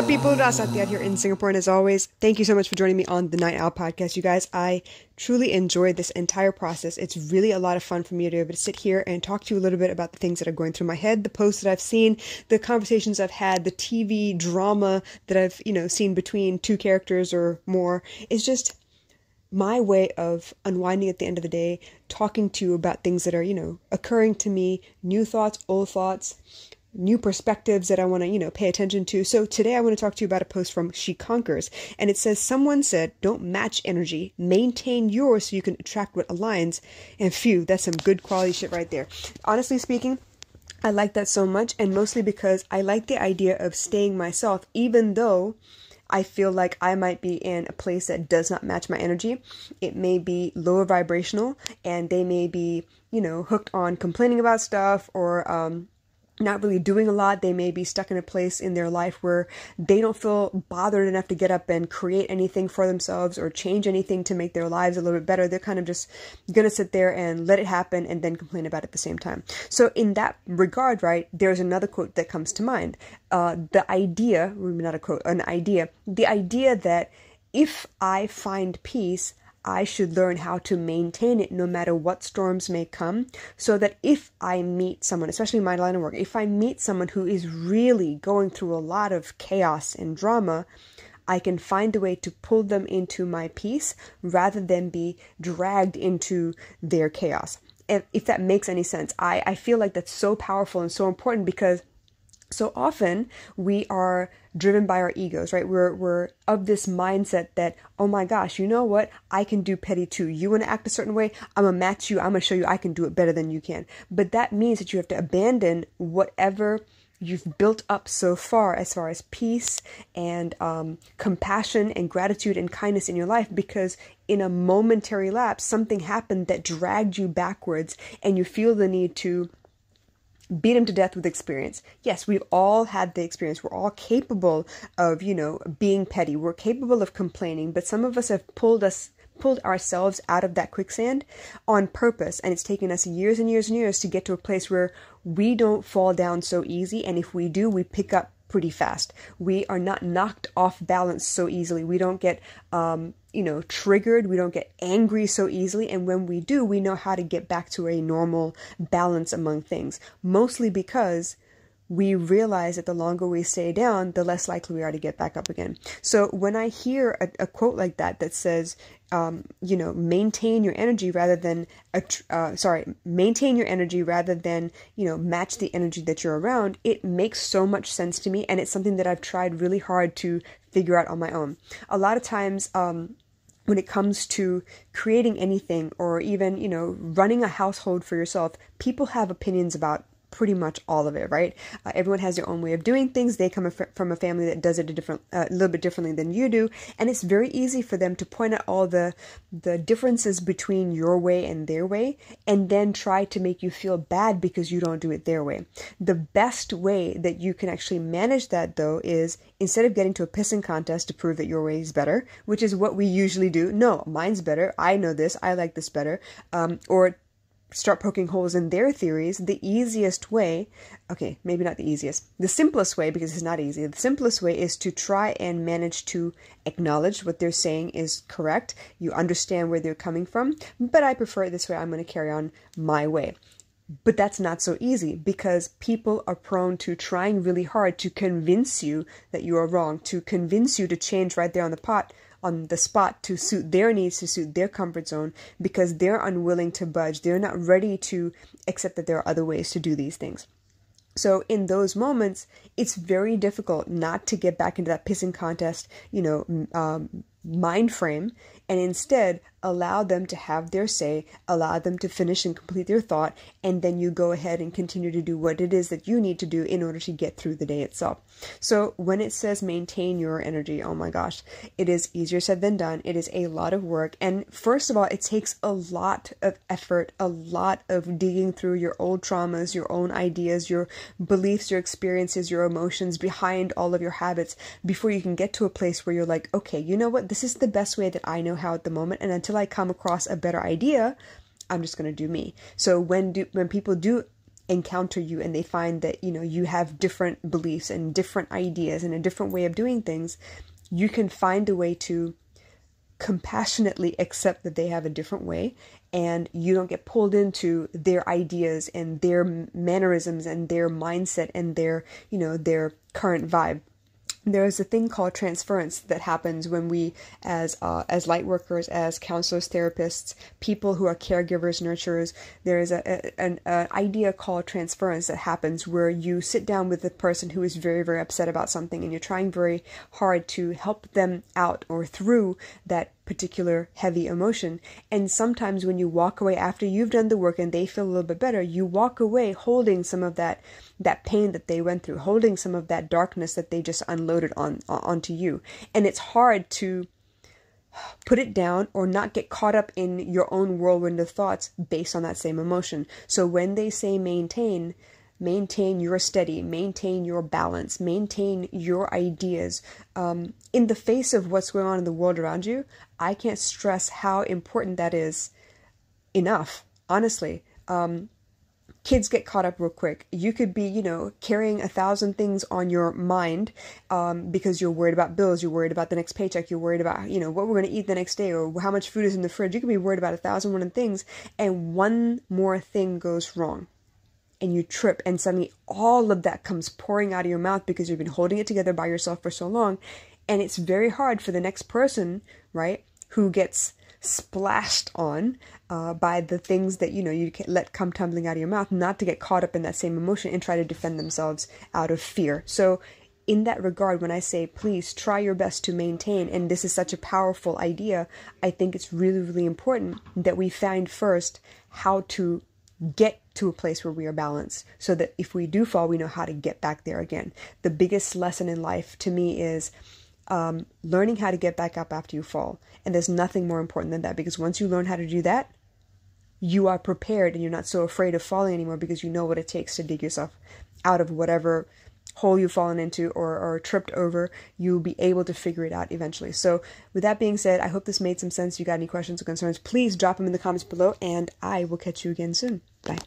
up, people? Rasatiat here in Singapore, and as always, thank you so much for joining me on the Night Owl podcast. You guys, I truly enjoyed this entire process. It's really a lot of fun for me to be able to sit here and talk to you a little bit about the things that are going through my head, the posts that I've seen, the conversations I've had, the TV drama that I've, seen between two characters or more. It's just my way of unwinding at the end of the day, talking to you about things that are, occurring to me, new thoughts, old thoughts, new perspectives that I want to, pay attention to. So today I want to talk to you about a post from She Conquers, and it says, someone said, don't match energy, maintain yours so you can attract what aligns. And phew, that's some good quality shit right there. Honestly speaking, I like that so much, and mostly because I like the idea of staying myself, even though I feel like I might be in a place that does not match my energy. It may be lower vibrational, and they may be, hooked on complaining about stuff or, not really doing a lot. They may be stuck in a place in their life where they don't feel bothered enough to get up and create anything for themselves or change anything to make their lives a little bit better. They're kind of just going to sit there and let it happen and then complain about it at the same time. So in that regard, right, there's another quote that comes to mind. The idea, not a quote, an idea, the idea that if I find peace, I should learn how to maintain it no matter what storms may come, so that if I meet someone, especially in my line of work, if I meet someone who is really going through a lot of chaos and drama, I can find a way to pull them into my peace rather than be dragged into their chaos. If that makes any sense, I feel like that's so powerful and so important, because so often we are driven by our egos, right? We're of this mindset that, oh my gosh, you know what? I can do petty too. You want to act a certain way? I'm going to match you. I'm going to show you I can do it better than you can. But that means that you have to abandon whatever you've built up so far as peace and compassion and gratitude and kindness in your life, because in a momentary lapse, something happened that dragged you backwards and you feel the need to beat him to death with experience. Yes, we've all had the experience. We're all capable of, being petty. We're capable of complaining, but some of us have pulled ourselves out of that quicksand on purpose. And it's taken us years and years and years to get to a place where we don't fall down so easy. And if we do, we pick up pretty fast. We are not knocked off balance so easily. We don't get, triggered. We don't get angry so easily. And when we do, we know how to get back to a normal balance among things, mostly because we realize that the longer we stay down, the less likely we are to get back up again. So when I hear a quote like that says, maintain your energy rather than, maintain your energy rather than, match the energy that you're around, it makes so much sense to me. And it's something that I've tried really hard to figure out on my own. A lot of times, when it comes to creating anything or even, running a household for yourself, people have opinions about pretty much all of it, right? Everyone has their own way of doing things. They come from a family that does it a little bit differently than you do. And it's very easy for them to point out all the differences between your way and their way, and then try to make you feel bad because you don't do it their way. The best way that you can actually manage that, though, is instead of getting to a pissing contest to prove that your way is better, which is what we usually do. No, mine's better. I know this. I like this better. Or start poking holes in their theories. The easiest way, okay, maybe not the easiest, the simplest way, because it's not easy, the simplest way is to try and manage to acknowledge what they're saying is correct. You understand where they're coming from, but I prefer it this way. I'm going to carry on my way. But that's not so easy, because people are prone to trying really hard to convince you that you are wrong, to convince you to change right there on the spot to suit their needs, to suit their comfort zone, because they're unwilling to budge. They're not ready to accept that there are other ways to do these things. So in those moments, it's very difficult not to get back into that pissing contest, mind frame, and instead allow them to have their say, allow them to finish and complete their thought, and then you go ahead and continue to do what it is that you need to do in order to get through the day itself. So when it says maintain your energy, oh my gosh, it is easier said than done. It is a lot of work. And first of all, it takes a lot of effort, a lot of digging through your old traumas, your own ideas, your beliefs, your experiences, your emotions behind all of your habits before you can get to a place where you're like, okay, you know what? This is the best way that I know how at the moment. And until I come across a better idea, I'm just going to do me. So when people do encounter you and they find that, you have different beliefs and different ideas and a different way of doing things, you can find a way to compassionately accept that they have a different way, and you don't get pulled into their ideas and their mannerisms and their mindset and their current vibe. There is a thing called transference that happens when we, as light workers, as counselors, therapists, people who are caregivers, nurturers, there is an idea called transference that happens where you sit down with the person who is very, very upset about something, and you're trying very hard to help them out or through that particular heavy emotion. And sometimes when you walk away after you've done the work and they feel a little bit better, you walk away holding some of that pain that they went through, holding some of that darkness that they just unloaded onto you. And it's hard to put it down or not get caught up in your own whirlwind of thoughts based on that same emotion. So when they say maintain your steady, maintain your balance, maintain your ideas. In the face of what's going on in the world around you, I can't stress how important that is enough, honestly. Kids get caught up real quick. You could be, carrying 1,000 things on your mind because you're worried about bills, you're worried about the next paycheck, you're worried about, what we're going to eat the next day or how much food is in the fridge. You could be worried about 1,001 things, and one more thing goes wrong. And you trip, and suddenly all of that comes pouring out of your mouth because you've been holding it together by yourself for so long. And it's very hard for the next person, right, who gets splashed on by the things that, you can let come tumbling out of your mouth, not to get caught up in that same emotion and try to defend themselves out of fear. So in that regard, when I say, please try your best to maintain, and this is such a powerful idea, I think it's really, really important that we find first how to get to a place where we are balanced, so that if we do fall, we know how to get back there again. The biggest lesson in life to me is learning how to get back up after you fall. And there's nothing more important than that, because once you learn how to do that, you are prepared and you're not so afraid of falling anymore, because you know what it takes to dig yourself out of whatever hole you've fallen into or tripped over. You'll be able to figure it out eventually. So with that being said, I hope this made some sense. If you got any questions or concerns, please drop them in the comments below, and I will catch you again soon. Bye.